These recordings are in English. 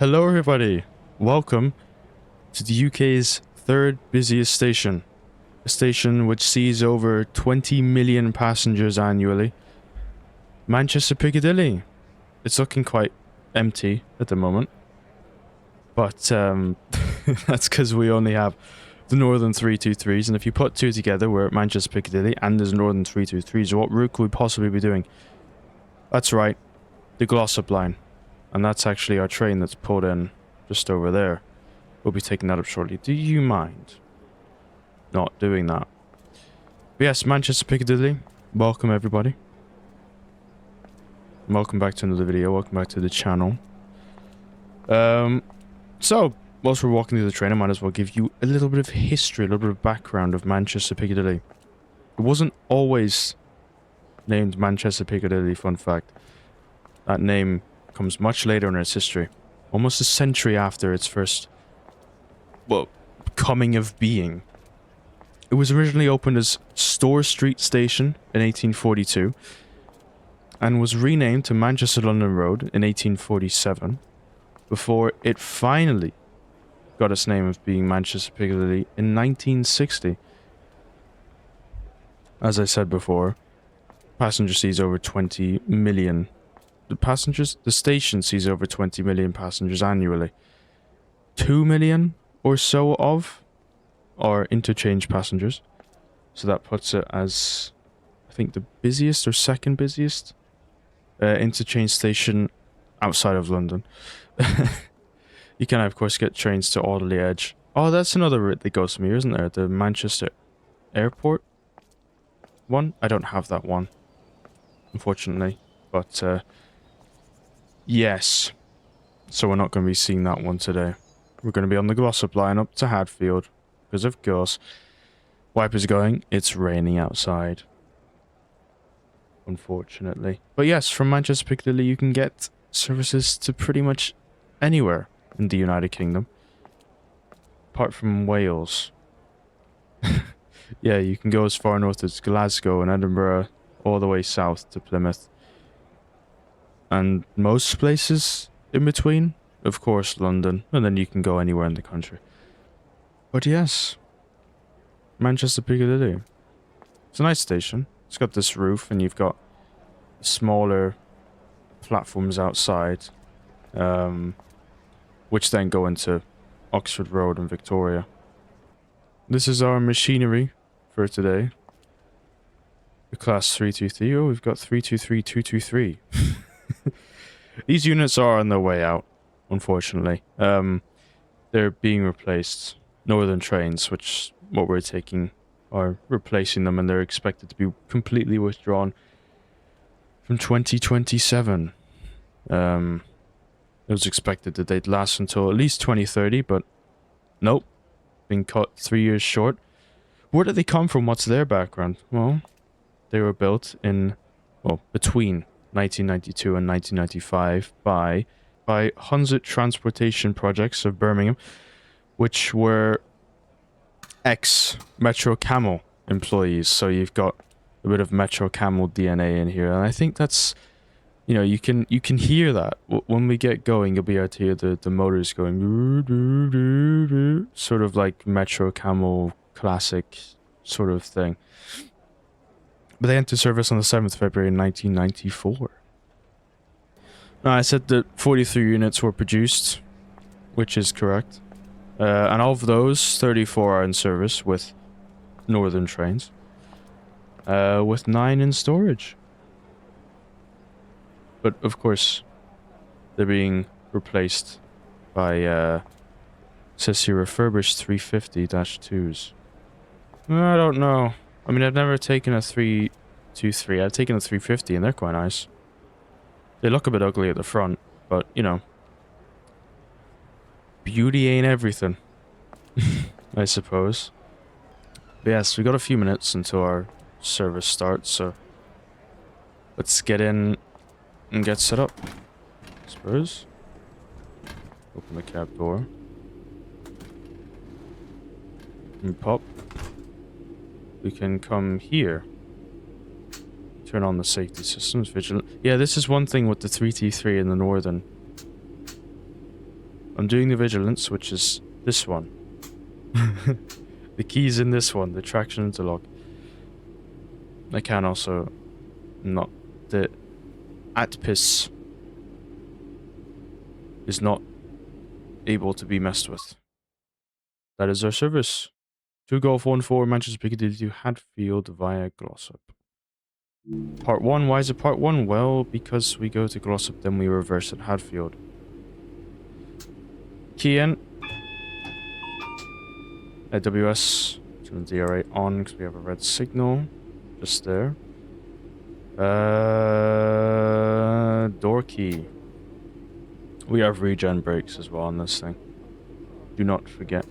Hello everybody, welcome to the UK's third busiest station. A station which sees over 20 million passengers annually. Manchester Piccadilly. It's looking quite empty at the moment. But that's because we only have the Northern 323s, and if you put two together, we're at Manchester Piccadilly and there's Northern 323s, what route could we possibly be doing? That's right, the Glossop line. And that's actually our train that's pulled in just over there. We'll be taking that up shortly. Do you mind not doing that? But yes, Manchester Piccadilly. Welcome everybody. Welcome back to another video. Welcome back to the channel. So, whilst we're walking through the train, I might as well give you a little bit of history, a little bit of background of Manchester Piccadilly. It wasn't always named Manchester Piccadilly, fun fact. That name comes much later in its history, almost a century after its first, well, coming of being. It was originally opened as Store Street Station in 1842 and was renamed to Manchester London Road in 1847 before it finally got its name of being Manchester Piccadilly in 1960. As I said before, passenger sees over 20 million. The station sees over 20 million passengers annually. 2 million or so of are interchange passengers. So that puts it as, I think, the busiest or second busiest interchange station outside of London. You can, of course, get trains to Alderley Edge. Oh, that's another route that goes from here, isn't there? The Manchester Airport one? I don't have that one, unfortunately. But, yes. So we're not going to be seeing that one today. We're going to be on the Glossop line up to Hadfield. Because, of course, wipers going, it's raining outside. Unfortunately. But yes, from Manchester Piccadilly you can get services to pretty much anywhere in the United Kingdom. Apart from Wales. Yeah, you can go as far north as Glasgow and Edinburgh, all the way south to Plymouth. And most places in between, of course, London, and then you can go anywhere in the country. But yes, Manchester Piccadilly. It's a nice station. It's got this roof, and you've got smaller platforms outside, which then go into Oxford Road and Victoria. This is our machinery for today. The class 323. Oh, we've got 323, 223. These units are on their way out, unfortunately. They're being replaced. Northern trains, which what we're taking, are replacing them, and they're expected to be completely withdrawn from 2027. It was expected that they'd last until at least 2030, but nope. Been cut 3 years short. Where did they come from? What's their background? Well, they were built in, well, between 1992 and 1995 by Hunset Transportation Projects of Birmingham, which were ex-Metro Camel employees. So you've got a bit of Metro Camel DNA in here, and I think that's, you know, you can hear that when we get going. You'll be able to hear the motors going, sort of like Metro Camel classic sort of thing. But they entered service on the 7th of February 1994. Now, I said that 43 units were produced, which is correct. And of those, 34 are in service with Northern trains, with 9 in storage. But, of course, they're being replaced by, says here, refurbished 350-2s. I don't know. I mean, I've never taken a 323. I've taken a 350, and they're quite nice. They look a bit ugly at the front, but, you know, beauty ain't everything, I suppose. But yes, we got a few minutes until our service starts, so let's get in and get set up, I suppose. Open the cab door. And pop. We can come here. Turn on the safety systems, vigilant. Yeah, this is one thing with the 3T3 and the Northern. I'm doing the vigilance, which is this one. The key's in this one, the traction interlock. I can also not... The ATPIS is not able to be messed with. That is our service. 2 Golf 1-4 Manchester Piccadilly to Hadfield via Glossop. Part 1. Why is it part 1? Well, because we go to Glossop, then we reverse at Hadfield. Key in. AWS. Turn the DRA on because we have a red signal. Just there. Door key. We have regen brakes as well on this thing. Do not forget.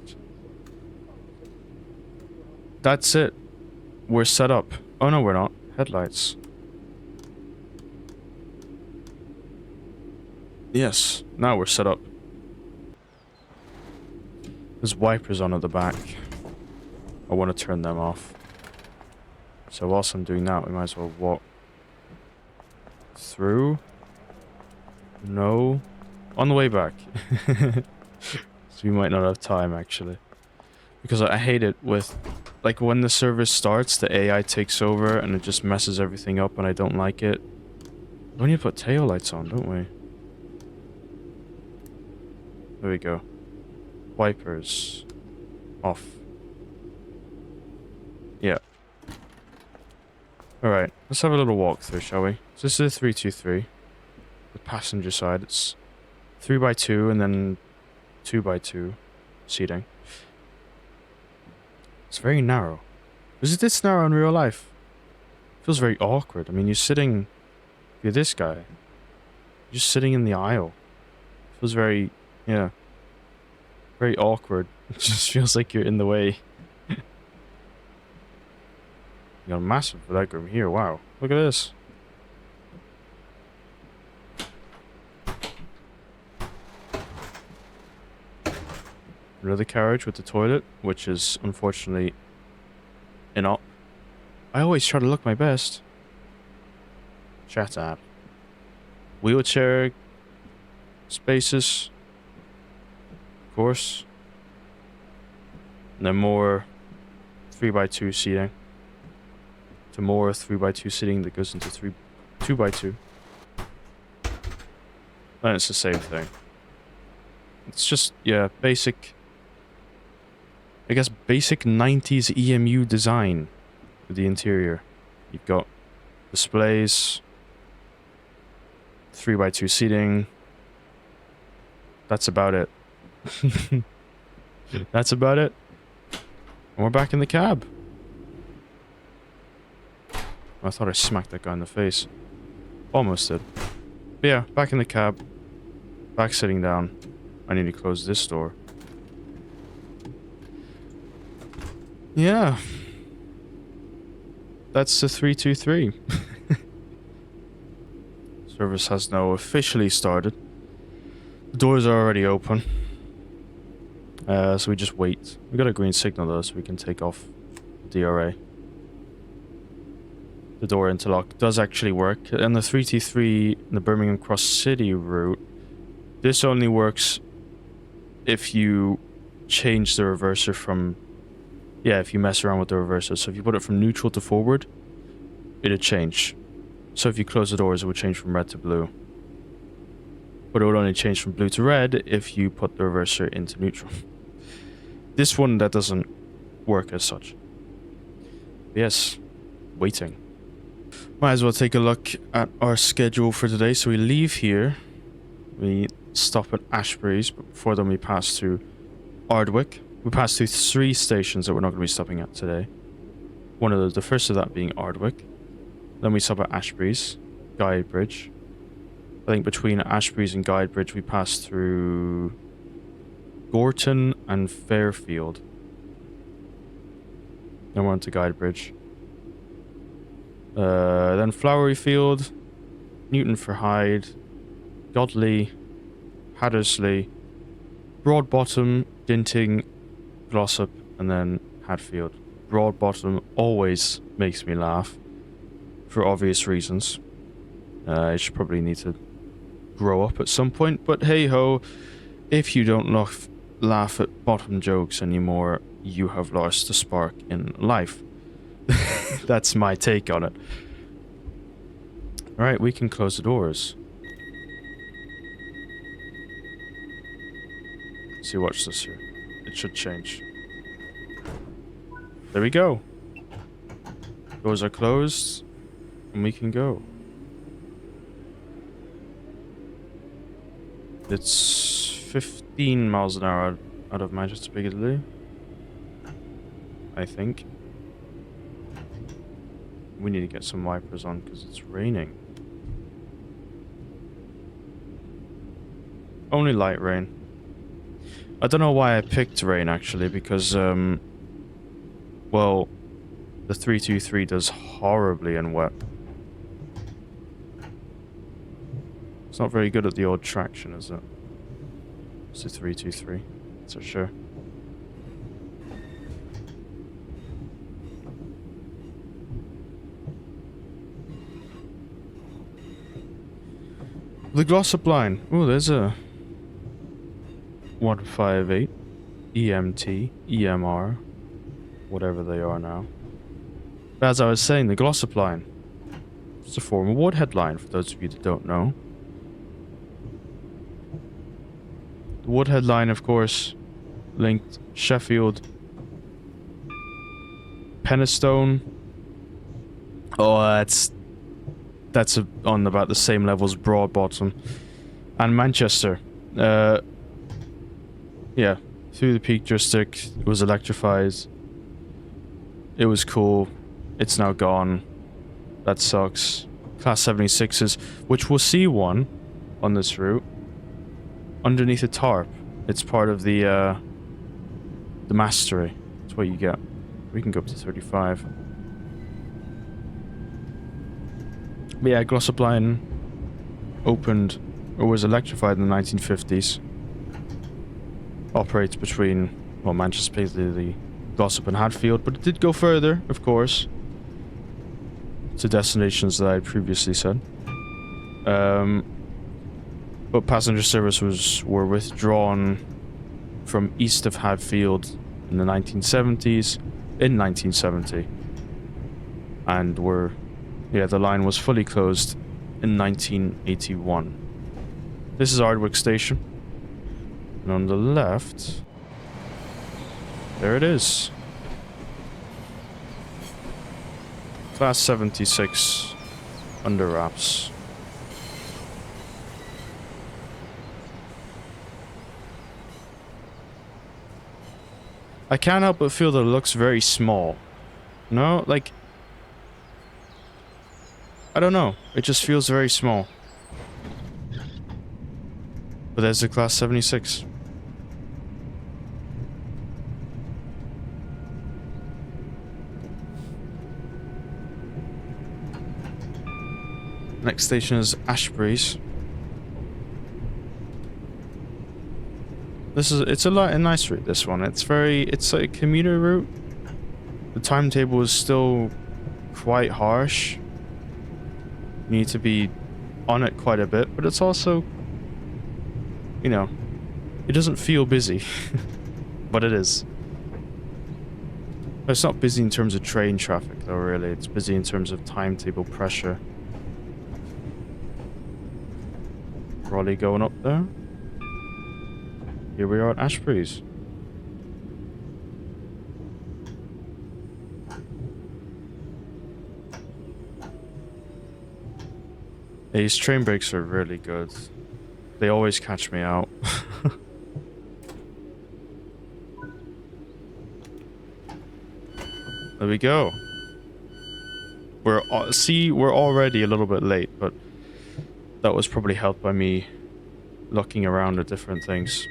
That's it. We're set up. Oh no, we're not. Headlights. Yes, now we're set up. There's wipers on at the back. I want to turn them off. So whilst I'm doing that, we might as well walk through. No. On the way back. So we might not have time, actually. Because I hate it with... Like, when the service starts, the AI takes over and it just messes everything up and I don't like it. We need to put tail lights on, don't we? There we go. Wipers. Off. Yeah. Alright, let's have a little walk through, shall we? So this is a 323. The passenger side, it's 3x2 and then 2x2 seating. It's very narrow. Is it this narrow in real life? It feels very awkward. I mean, you're this guy. You're just sitting in the aisle. It feels very, yeah. Very awkward. It just feels like you're in the way. You got a massive legroom here, wow. Look at this. Another carriage with the toilet, which is unfortunately up. I always try to look my best. Shut up. Wheelchair spaces. Of course. And then more 3x2 seating. To more 3x2 seating that goes into 2x2. And it's the same thing. It's just, yeah, basic... I guess basic 90s EMU design for the interior. You've got displays, 3x2 seating. That's about it. That's about it. And we're back in the cab. I thought I smacked that guy in the face. Almost did. But yeah, back in the cab. Back sitting down. I need to close this door. Yeah. That's the 323. Service has now officially started. The doors are already open. So we just wait. We got a green signal though, so we can take off DRA. The door interlock does actually work. And the 323, the Birmingham Cross City route, this only works if you change the reverser from... Yeah, if you mess around with the reverser. So if you put it from neutral to forward, it'll change. So if you close the doors, it would change from red to blue. But it would only change from blue to red if you put the reverser into neutral. This one, that doesn't work as such. Yes, waiting. Might as well take a look at our schedule for today. So we leave here. We stop at Ashbury's, but before then we pass through Ardwick. We pass through 3 stations that we're not going to be stopping at today. One of the first of that being Ardwick. Then we stop at Ashbury's, Guidebridge. I think between Ashbury's and Guidebridge we pass through Gorton and Fairfield. Then we're on to Guidebridge. Then Flowery Field, Newton for Hyde, Godley, Hattersley, Broadbottom, Dinting, Glossop, and then Hadfield. Broadbottom always makes me laugh, for obvious reasons. I should probably need to grow up at some point, but hey ho, If you don't laugh at bottom jokes anymore, you have lost the spark in life. That's my take on it. Alright, we can close the doors. See, watch this here. It should change. There we go. Doors are closed, and we can go. It's 15 miles an hour out of Manchester Piccadilly, I think. We need to get some wipers on because it's raining. Only light rain. I don't know why I picked rain actually, because well, the 323 does horribly in wet. It's not very good at the odd traction, is it? It's the 323, that's for sure. The Glossop line. Oh, there's a 158 EMT, EMR, whatever they are now. But as I was saying, the Glossop line. It's a former Woodhead line, for those of you that don't know. The Woodhead line, of course, linked Sheffield, Penistone. Oh, that's on about the same level as Broadbottom, and Manchester. Yeah, through the Peak District. It was electrified. It was cool. It's now gone. That sucks. Class 76s, which we'll see one on this route underneath a tarp. It's part of the mastery. That's what you get. We can go up to 35. But yeah, Glossop line opened or was electrified in the 1950s. Operates between, well, Manchester Piccadilly, Glossop and Hadfield, but it did go further, of course, to destinations that I had previously said. But passenger services were withdrawn from east of Hadfield in the 1970s, in 1970, and the line was fully closed in 1981. This is Ardwick Station, and on the left, there it is. Class 76 under wraps. I can't help but feel that it looks very small. No, like, I don't know. It just feels very small. But there's the Class 76. Next station is Ashbury's. It's a nice route, this one. It's like a commuter route. The timetable is still quite harsh. You need to be on it quite a bit, but it's also, you know, it doesn't feel busy, but it is. It's not busy in terms of train traffic though, really. It's busy in terms of timetable pressure. Trolley going up there. Here we are at Ashbury's. These train brakes are really good. They always catch me out. There we go. We're already a little bit late, but that was probably helped by me looking around at different things.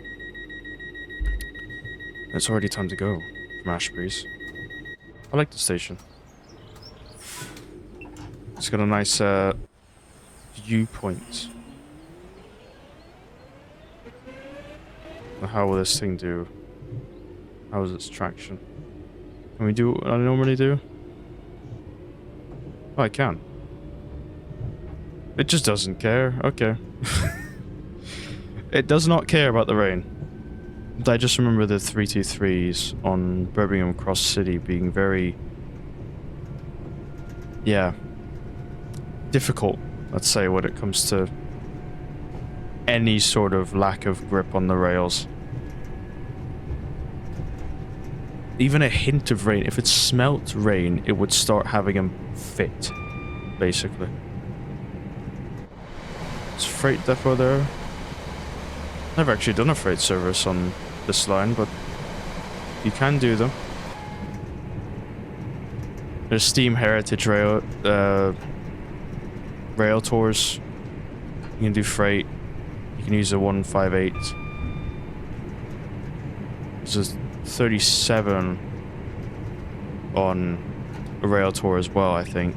It's already time to go from Ashbury's. I like the station. It's got a nice viewpoint. Now, how will this thing do? How is its traction? Can we do what I normally do? Oh, I can. It just doesn't care. Okay. It does not care about the rain. I just remember the 323s on Birmingham Cross City being very... yeah. difficult, let's say, when it comes to any sort of lack of grip on the rails. Even a hint of rain, if it smelt rain, it would start having them fit, basically. It's a freight depot there. Never actually done a freight service on this line, but you can do them. There's Steam Heritage Rail, rail tours. You can do freight. You can use a 158. There's a 37 on a rail tour as well, I think.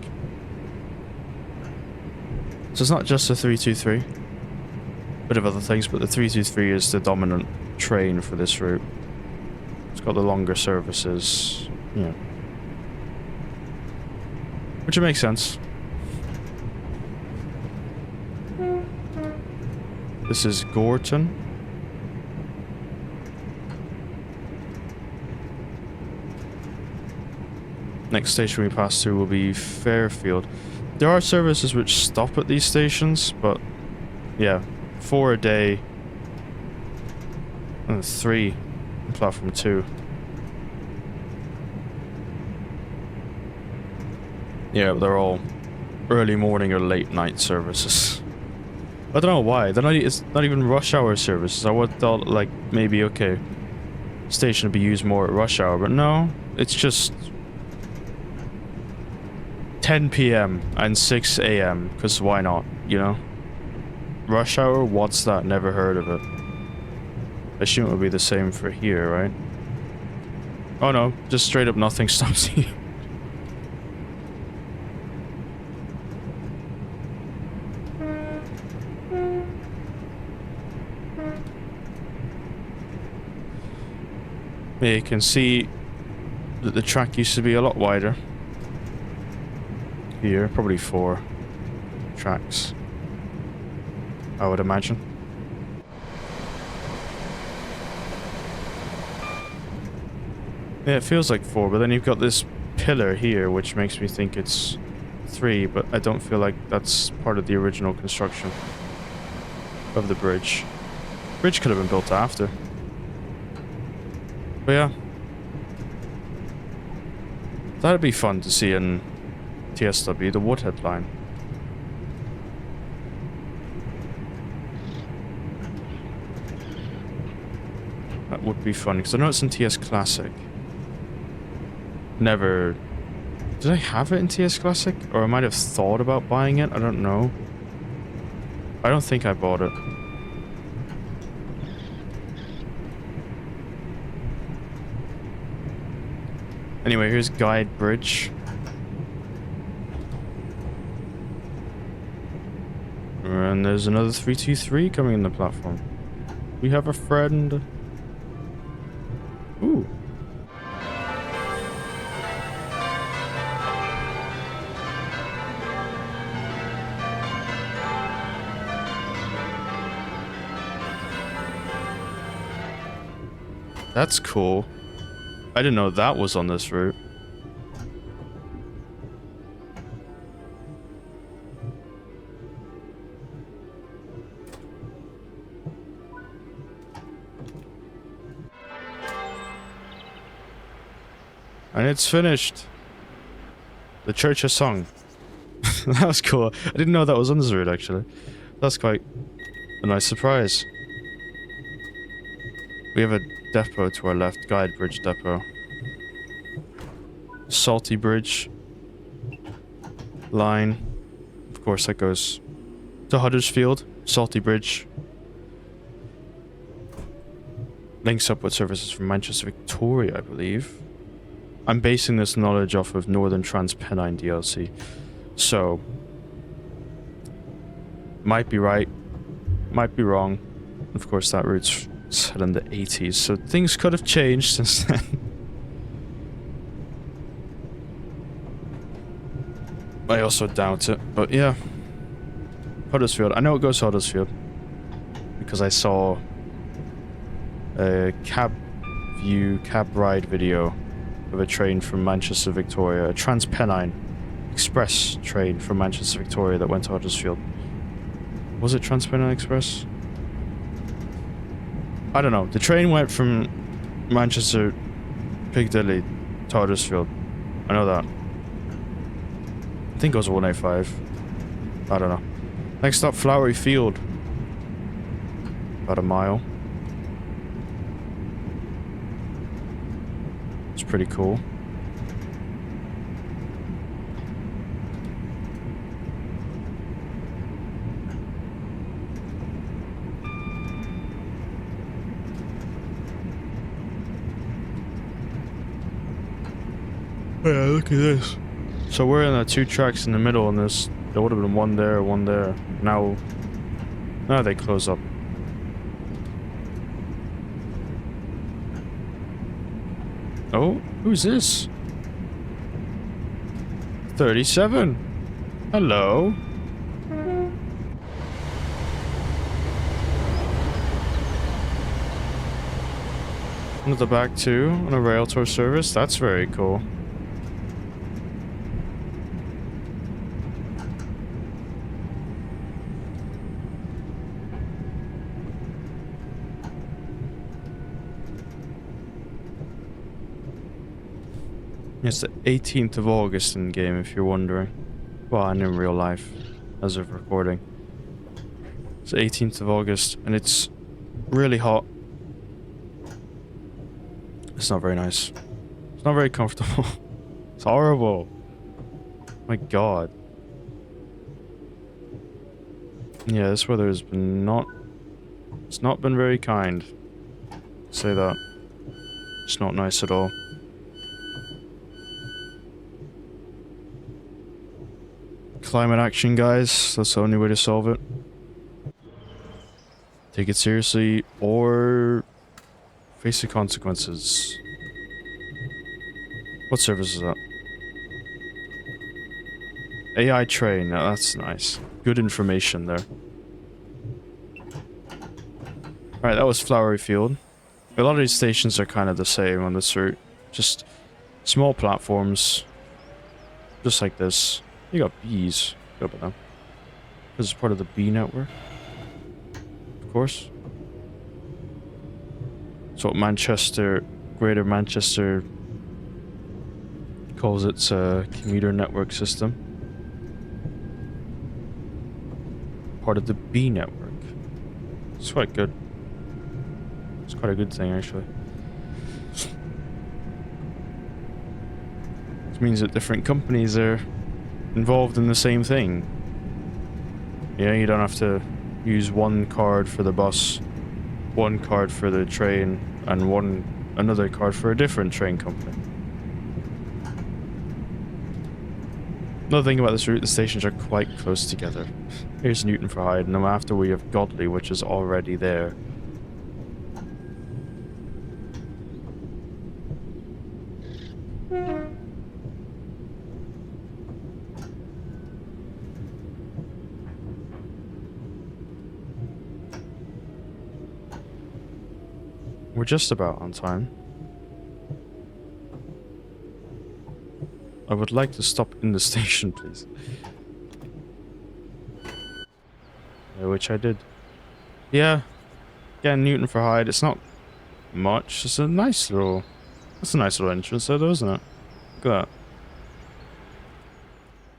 So it's not just a 323. Bit of other things, but the 323 is the dominant train for this route. It's got the longer services, you know. Which makes sense. This is Gorton. Next station we pass through will be Fairfield. There are services which stop at these stations, but yeah, 4 a day and 3 on platform 2. Yeah, they're all early morning or late night services. I don't know why. They're not, it's not even rush hour services. I would have thought, like, maybe, okay, station would be used more at rush hour, but no, it's just 10 p.m. and 6 a.m. because why not, you know? Rush hour? What's that? Never heard of it. I assume it would be the same for here, right? Oh no, just straight up nothing stops you. Yeah, you can see that the track used to be a lot wider. Here, probably 4 tracks, I would imagine. Yeah, it feels like 4, but then you've got this pillar here, which makes me think it's 3, but I don't feel like that's part of the original construction of the bridge. Bridge could have been built after. But yeah. That'd be fun to see in TSW, the Woodhead line. That would be fun, because I know it's in TS Classic. Never... Did I have it in TS Classic? Or I might have thought about buying it, I don't know. I don't think I bought it. Anyway, here's Guide Bridge. And there's another 323 coming in the platform. We have a friend. Ooh. That's cool. I didn't know that was on this route. And it's finished. The church has sung. That was cool. I didn't know that was on this route, actually. That's quite a nice surprise. We have a depot to our left, Guide Bridge Depot. Salty Bridge line. Of course, that goes to Huddersfield. Salty Bridge links up with services from Manchester Victoria, I believe. I'm basing this knowledge off of Northern Transpennine DLC. So, might be right, might be wrong. Of course, that route's set in the 80s, so things could have changed since then. I also doubt it, but yeah. Huddersfield. I know it goes to Huddersfield. because I saw a cab ride video of a train from Manchester Victoria, a Transpennine Express train from Manchester Victoria that went to Huddersfield. Was it Transpennine Express? I don't know. The train went from Manchester Piccadilly to Huddersfield. I know that. I think it was 185. I don't know. Next up, Flowery Field. About a mile. It's pretty cool. Yeah, look at this. So we're in the 2 tracks in the middle, and there would have been one there, one there. Now they close up. Oh, who's this? 37. Hello. One at the back too, on a rail tour service. That's very cool. It's the 18th of August in game, if you're wondering. Well, and in real life, as of recording. It's the 18th of August, and it's really hot. It's not very nice. It's not very comfortable. It's horrible. My god. Yeah, this weather has been it's not been very kind. Say that. It's not nice at all. Climate action, guys. That's the only way to solve it. Take it seriously or face the consequences. What service is that? AI train. Now that's nice. Good information there. Alright, that was Flowery Field. A lot of these stations are kind of the same on this route. Just small platforms. Just like this. You got bees. Go about them. This is part of the bee network. Of course. It's what Greater Manchester calls its commuter network system. Part of the bee network. It's quite good. It's quite a good thing, actually. Which means that different companies are involved in the same thing. Yeah, you don't have to use one card for the bus, one card for the train, and another card for a different train company. Another thing about this route, the stations are quite close together. Here's Newton for Hyde, and then after we have Godley, which is already there. We're just about on time. I would like to stop in the station, please. Yeah, which I did. Yeah. Again, Newton for Hyde. It's not much. It's a nice little... That's a nice little entrance there, though, isn't it? Look at that.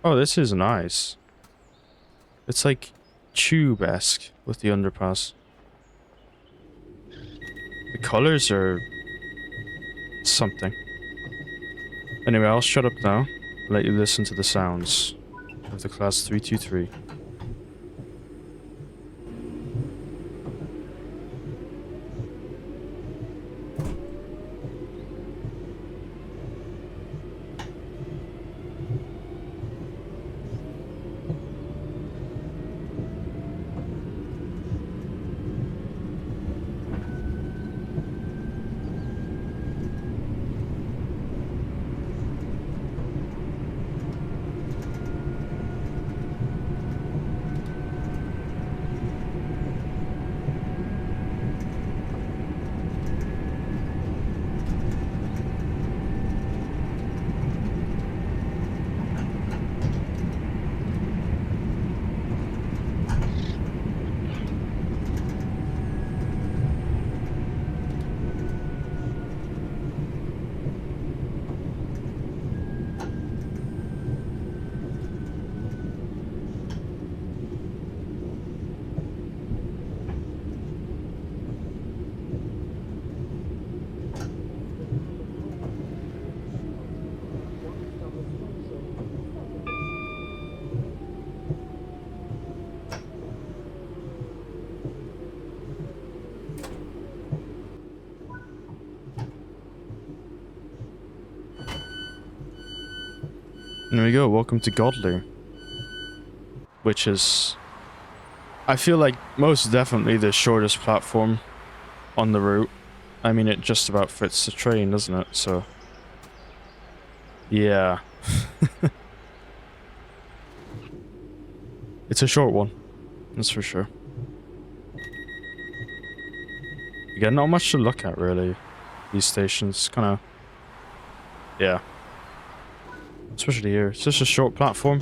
Oh, this is nice. It's like tube-esque with the underpass. The colors are something. Anyway, I'll shut up now. Let you listen to the sounds of the class 323. There we go, welcome to Godly. Which is, I feel like, most definitely the shortest platform on the route. I mean, it just about fits the train, doesn't it? So, yeah. It's a short one, that's for sure. Again, not much to look at, really. These stations, kind of... Yeah. Especially here. It's just a short platform.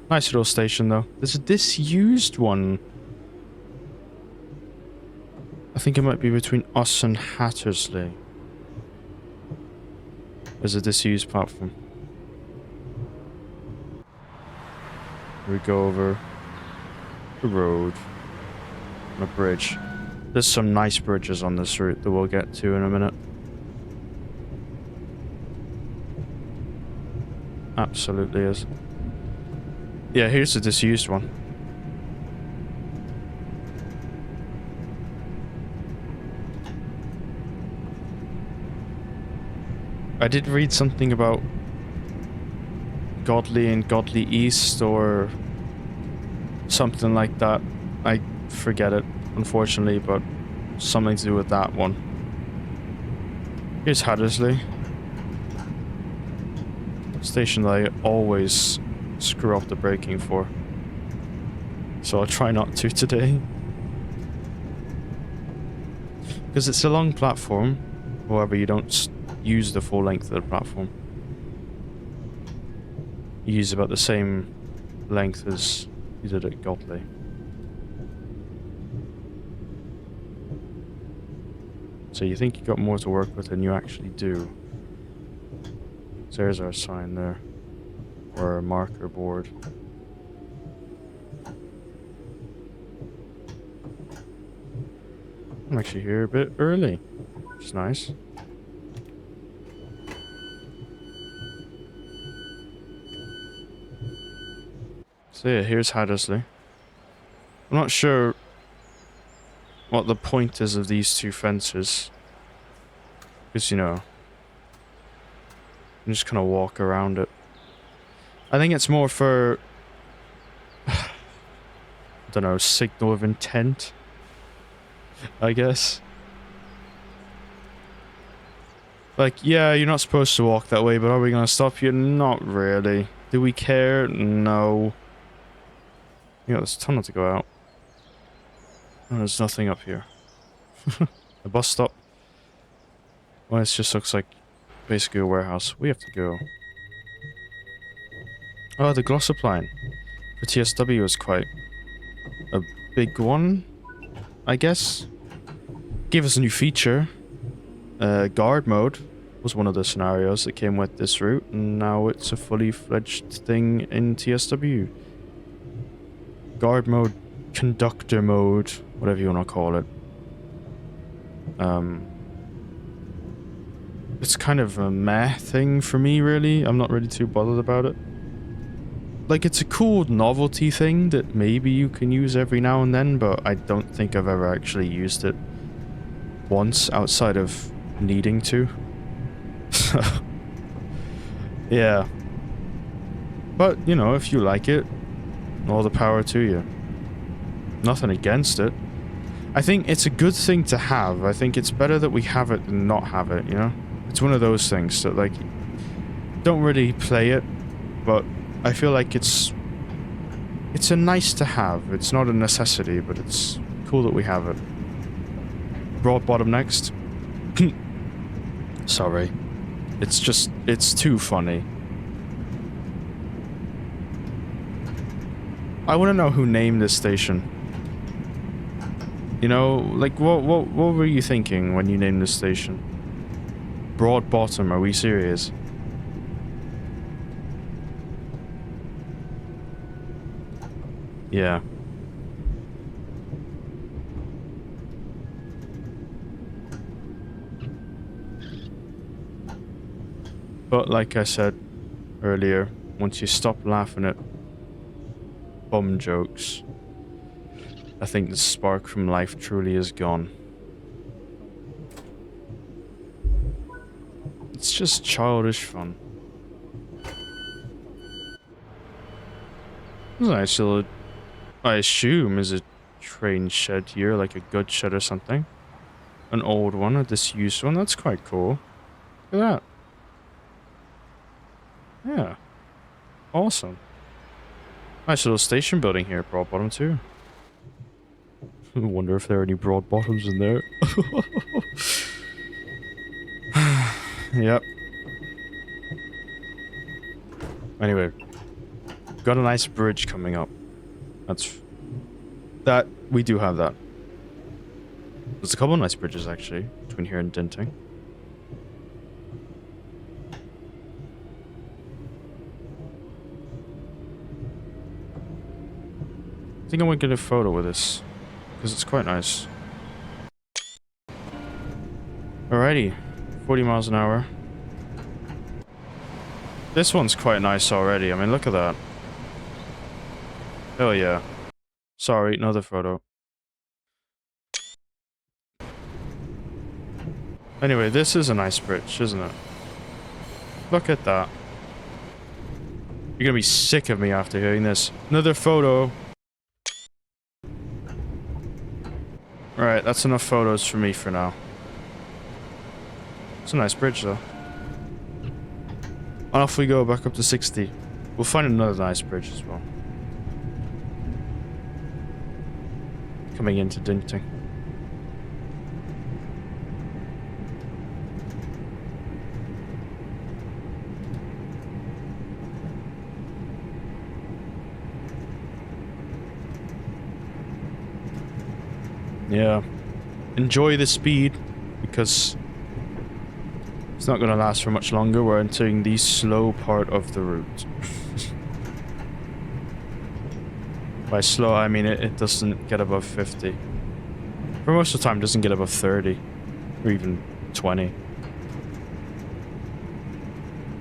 Nice little station, though. There's a disused one. I think it might be between us and Hattersley. There's a disused platform. We go over the road on a bridge. There's some nice bridges on this route that we'll get to in a minute. Absolutely is. Yeah, here's the disused one. I did read something about Godly and Godly East or something like that. I forget it, unfortunately, but something to do with that one. Here's Haddersley. Station that I always screw up the braking for. So I'll try not to today. Because it's a long platform. However, you don't use the full length of the platform. You use about the same length as you did at Godley. So you think you got more to work with than you actually do. So there's our sign there. Or our marker board. I'm actually here a bit early, which is nice. So yeah, here's Haddersley. I'm not sure what the point is of these two fences. Because, you know, you just kind of walk around it. I think it's more for, I don't know, signal of intent, I guess. Like, yeah, you're not supposed to walk that way, but are we going to stop you? Not really. Do we care? No. Yeah, there's a tunnel to go out. Oh, there's nothing up here. A bus stop. Well, it just looks like basically a warehouse. We have to go. Oh, the Glossop line for TSW is quite a big one, I guess. Gave us a new feature. Guard mode was one of the scenarios that came with this route, and now it's a fully fledged thing in TSW. Guard mode, conductor mode, whatever you want to call it. It's kind of a meh thing for me, really. I'm not really too bothered about it. Like, it's a cool novelty thing that maybe you can use every now and then, but I don't think I've ever actually used it once outside of needing to. Yeah. But, you know, if you like it, all the power to you. Nothing against it. I think it's a good thing to have. I think it's better that we have it than not have it, you know? It's one of those things that, like, don't really play it, but I feel like it's a nice to have. It's not a necessity, but it's cool that we have it. Broad bottom next. Sorry. It's too funny. I want to know who named this station. You know, like, what were you thinking when you named this station? Broad bottom, are we serious? Yeah. But like I said earlier, once you stop laughing at bum jokes, I think the spark from life truly is gone. It's just childish fun. There's a nice little, I assume, is a train shed here, like a goods shed or something. An old one, a disused one. That's quite cool. Look at that. Yeah. Awesome. Nice little station building here, broad bottom too. I wonder if there are any broad bottoms in there. Yep. Anyway, got a nice bridge coming up. That we do have that. There's a couple of nice bridges actually between here and Dinting. I think I might get a photo with this because it's quite nice. Alrighty, 40 miles an hour. This one's quite nice already. I mean, look at that. Hell yeah. Sorry, another photo. Anyway, this is a nice bridge, isn't it? Look at that. You're gonna be sick of me after hearing this. Another photo. Alright, that's enough photos for me for now. It's a nice bridge though. And off we go back up to 60. We'll find another nice bridge as well. Coming into Dinting. Yeah. Enjoy the speed because it's not going to last for much longer. We're entering the slow part of the route. By slow, I mean it doesn't get above 50. For most of the time, it doesn't get above 30. Or even 20.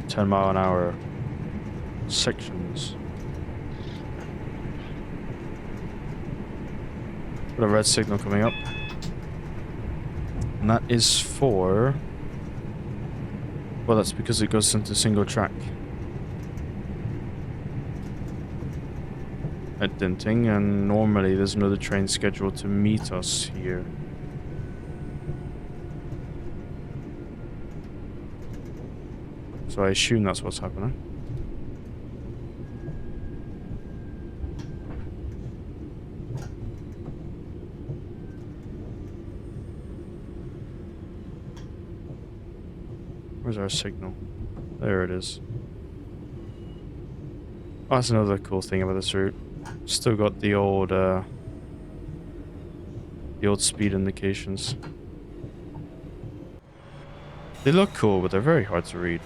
10 mile an hour sections. Got a red signal coming up. And that is for... Well, that's because it goes into single track. At Dinting, and normally there's another train scheduled to meet us here. So I assume that's what's happening. Where's our signal? There it is. Oh, that's another cool thing about this route. Still got the old speed indications. They look cool, but they're very hard to read.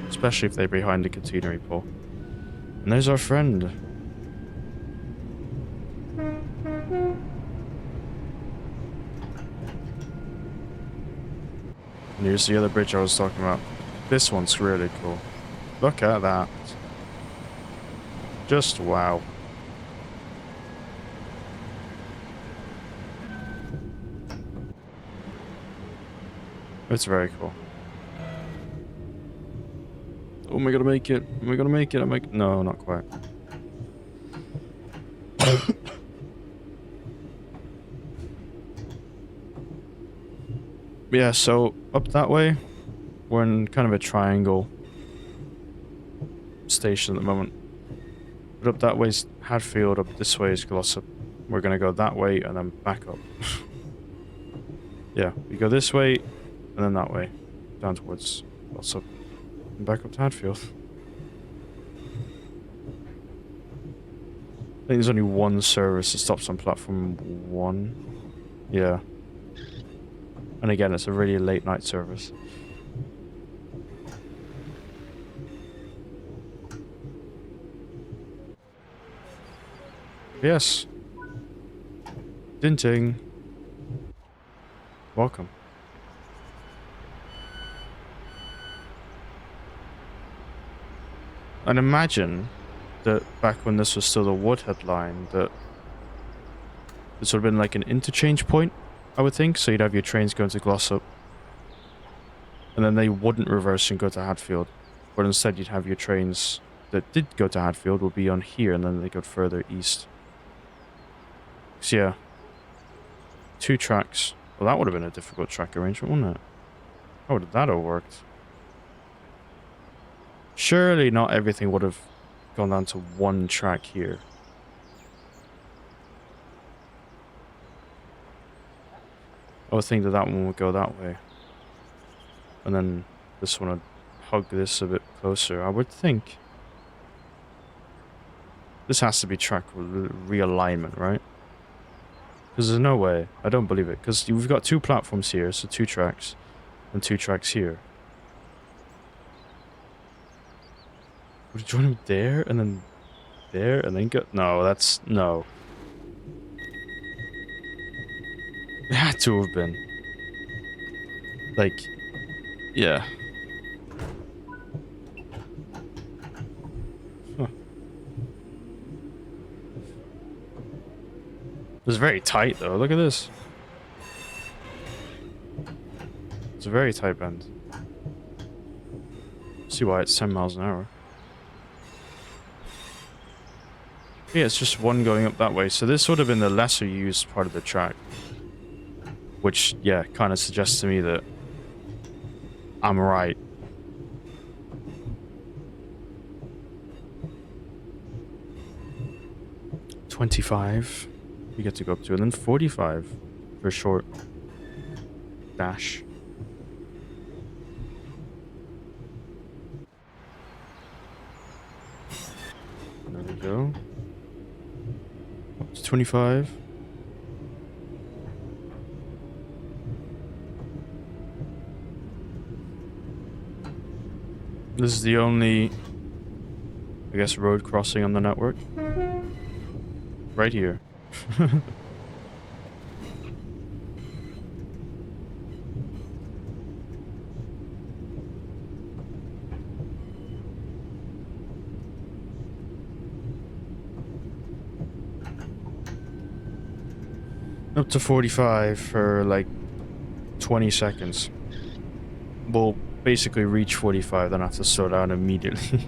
Especially if they're behind the catenary pole. And there's our friend. And here's the other bridge I was talking about. This one's really cool. Look at that. Just wow. It's very cool. Oh, am I gonna make it? Am I gonna make it? No, not quite. Yeah, so up that way, we're in kind of a triangle station at the moment. But up that way is Hadfield, up this way is Glossop. We're gonna go that way and then back up. Yeah, we go this way and then that way, down towards Glossop and back up to Hadfield. I think there's only one service that stops on platform 1. Yeah. And again, it's a really late night service. Yes. Dinting. Welcome. And imagine that back when this was still the Woodhead line, that this would have been like an interchange point, I would think. So you'd have your trains going to Glossop, and then they wouldn't reverse and go to Hadfield, but instead you'd have your trains that did go to Hadfield will be on here, and then they go further east. So yeah, 2 tracks. Well, that would have been a difficult track arrangement, wouldn't it? How would that have worked? Surely not everything would have gone down to 1 track here. I would think that that one would go that way. And then this one would hug this a bit closer, I would think. This has to be track realignment, right? Because there's no way. I don't believe it. Because we've got 2 platforms here, so 2 tracks. And 2 tracks here. Would you join him there, and then go? No, that's... No. It had to have been. Like... Yeah. Huh. It's very tight, though. Look at this. It's a very tight bend. See why it's 10 miles an hour. Yeah, it's just one going up that way. So this would have been the lesser used part of the track. Which, yeah, kind of suggests to me that I'm right. $25 you get to go up to, and then $45 for a short dash. There we go. Up to 25. This is the only, I guess, road crossing on the network. Right here. Up to 45 for like 20 seconds. We'll basically reach 45, then have to slow down immediately.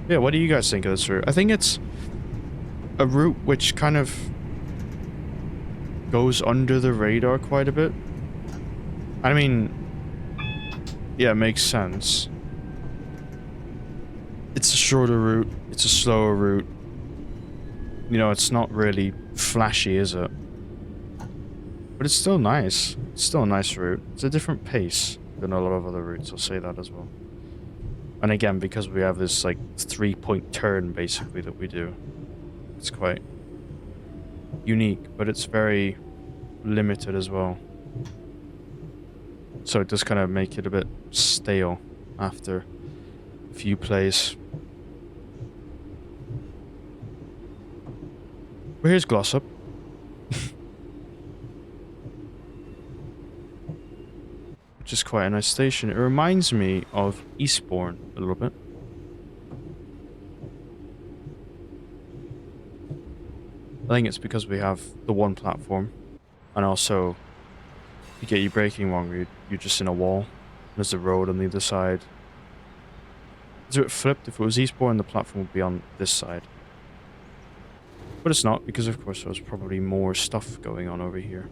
Yeah, what do you guys think of this route? I think it's a route which kind of goes under the radar quite a bit. I mean, yeah, it makes sense. It's a shorter route, it's a slower route. You know, it's not really flashy, is it? But it's still nice. It's still a nice route. It's a different pace than a lot of other routes, I'll say that as well. And again, because we have this, like, 3-point turn, basically, that we do. It's quite unique, but it's very limited as well. So it does kind of make it a bit stale after a few plays. Well, here's Glossop. Which is quite a nice station. It reminds me of Eastbourne a little bit. I think it's because we have the 1 platform. And also, if you get your braking wrong, you're just in a wall. There's a road on the other side. So it flipped. If it was Eastbourne, the platform would be on this side. But it's not, because of course there's probably more stuff going on over here.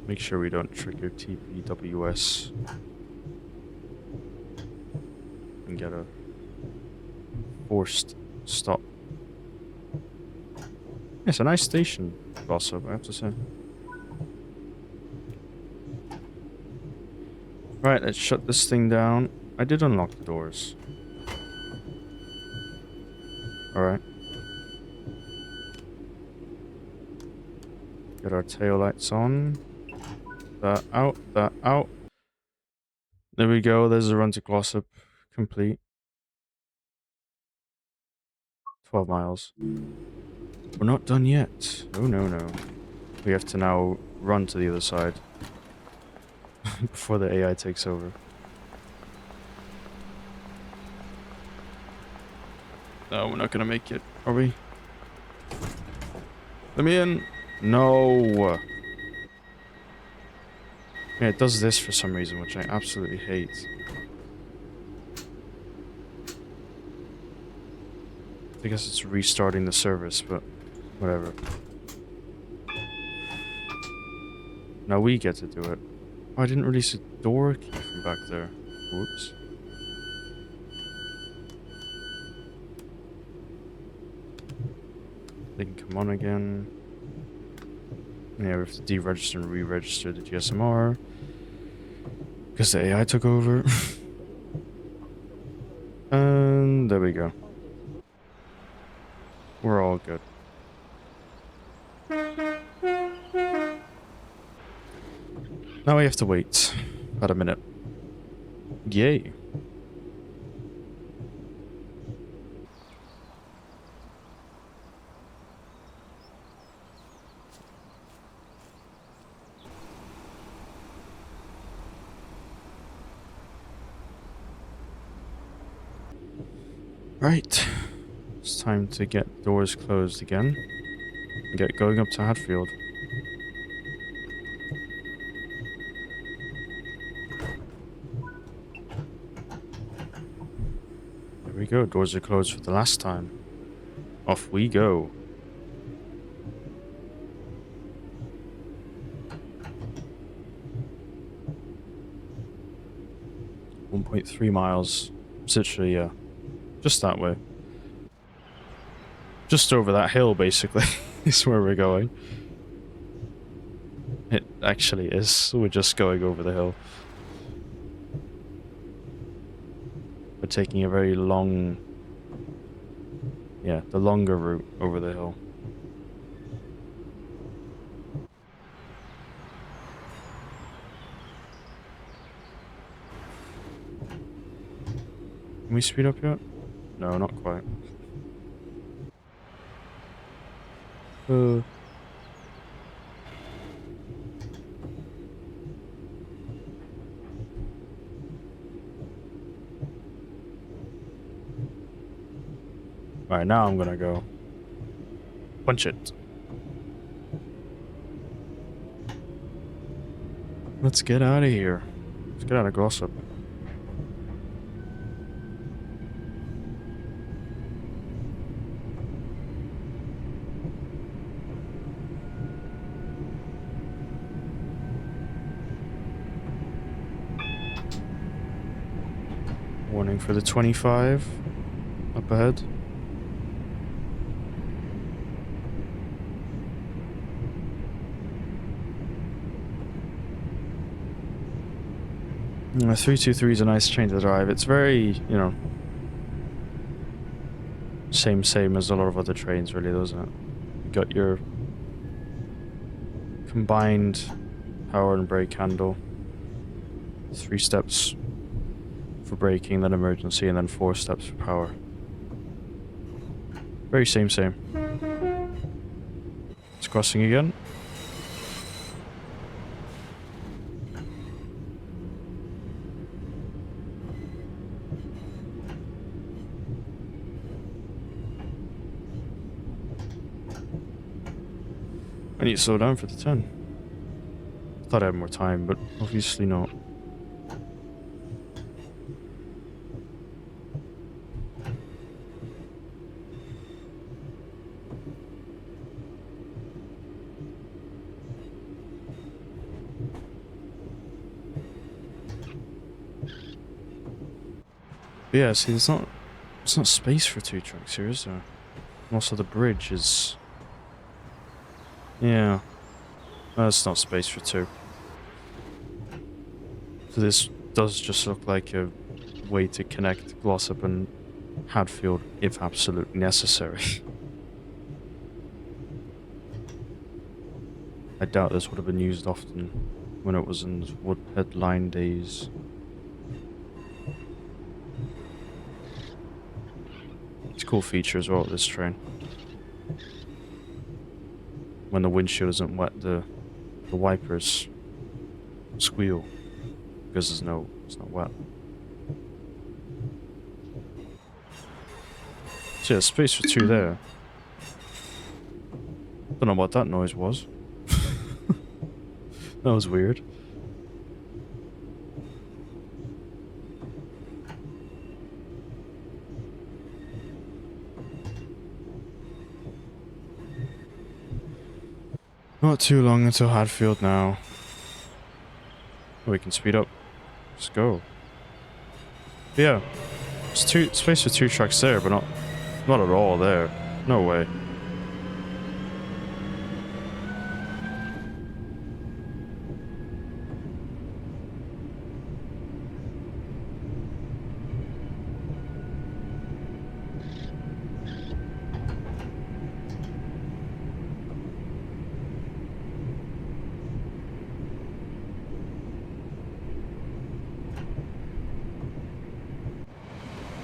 Make sure we don't trigger TPWS and get a forced stop. It's a nice station, Glossop, I have to say. Right, let's shut this thing down. I did unlock the doors. Alright. Get our taillights on. That out, that out. There we go, there's a run to Glossop. Complete. 12 miles. We're not done yet. Oh, no, no. We have to now run to the other side. Before the AI takes over. No, we're not gonna make it, are we? Let me in. No. Yeah, it does this for some reason, which I absolutely hate. I guess it's restarting the service, but whatever. Now we get to do it. Oh, I didn't release a door key from back there. Whoops. They can come on again. Yeah, we have to deregister and re-register the GSMR. Because the AI took over. And there we go. We're all good. Now we have to wait about a minute. Yay. Right. It's time to get doors closed again. And get going up to Hadfield. There we go. Doors are closed for the last time. Off we go. .3 miles. It's literally, just that way. Just over that hill, basically, is where we're going. It actually is. We're just going over the hill. We're taking a very long... Yeah, the longer route over the hill. Can we speed up yet? No, not quite. Alright, now I'm gonna go. Punch it. Let's get out of here. Let's get out of Glossop. Warning for the 25 up ahead. The 323 is a nice train to drive. It's very, you know, same as a lot of other trains, really, doesn't it? You got your combined power and brake handle. 3 steps for braking, then emergency, and then 4 steps for power. Very same. It's crossing again. I need to slow down for the 10. Thought I had more time, but obviously not. But yeah, see, it's not space for 2 trucks here, is there? And also the bridge is... Yeah. That's not space for 2. So this does just look like a way to connect Glossop and Hadfield, if absolutely necessary. I doubt this would have been used often when it was in Woodhead line days. It's a cool feature as well, this train. When the windshield isn't wet, the wipers squeal because it's not wet. So yeah, space for 2 there. Don't know what that noise was. That was weird. Not too long until Hadfield now. We can speed up. Let's go. But yeah, there's space for 2 tracks there, but not at all there. No way.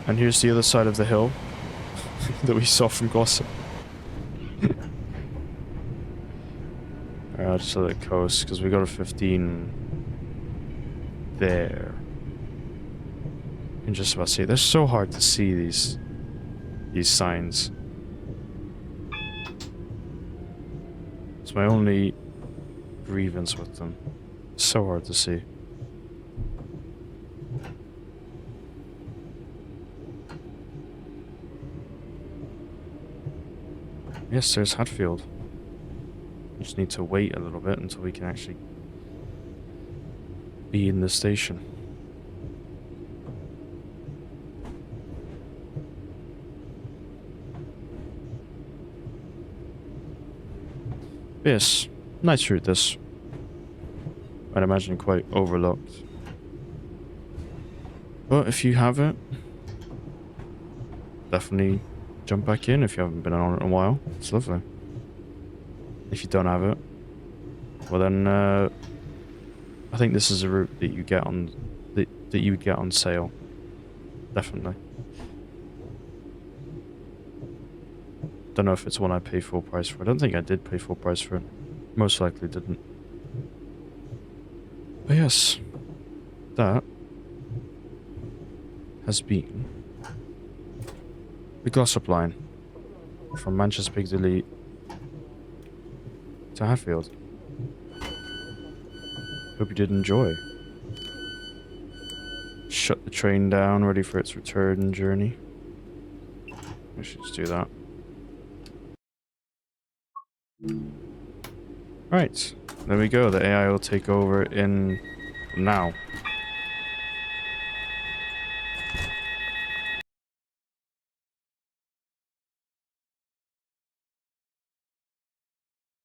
And here's the other side of the hill that we saw from Glossop. Alright, I'll just let it coast, because we got a 15 there. And just about to say, they're so hard to see, these signs. It's my only grievance with them. So hard to see. Yes, there's Hadfield. We just need to wait a little bit until we can actually be in the station. Yes, nice route this. I'd imagine quite overlooked. But if you have it, definitely jump back in if you haven't been on it in a while. It's lovely. If you don't have it, well then, I think this is a route that you get on that you would get on sale. Definitely. Don't know if it's one I pay full price for. I don't think I did pay full price for it. Most likely didn't. But yes, that has been the Glossop line from Manchester Piccadilly to Hadfield. Hope you did enjoy. Shut the train down, ready for its return journey. We should just do that. Right, there we go. The AI will take over in now.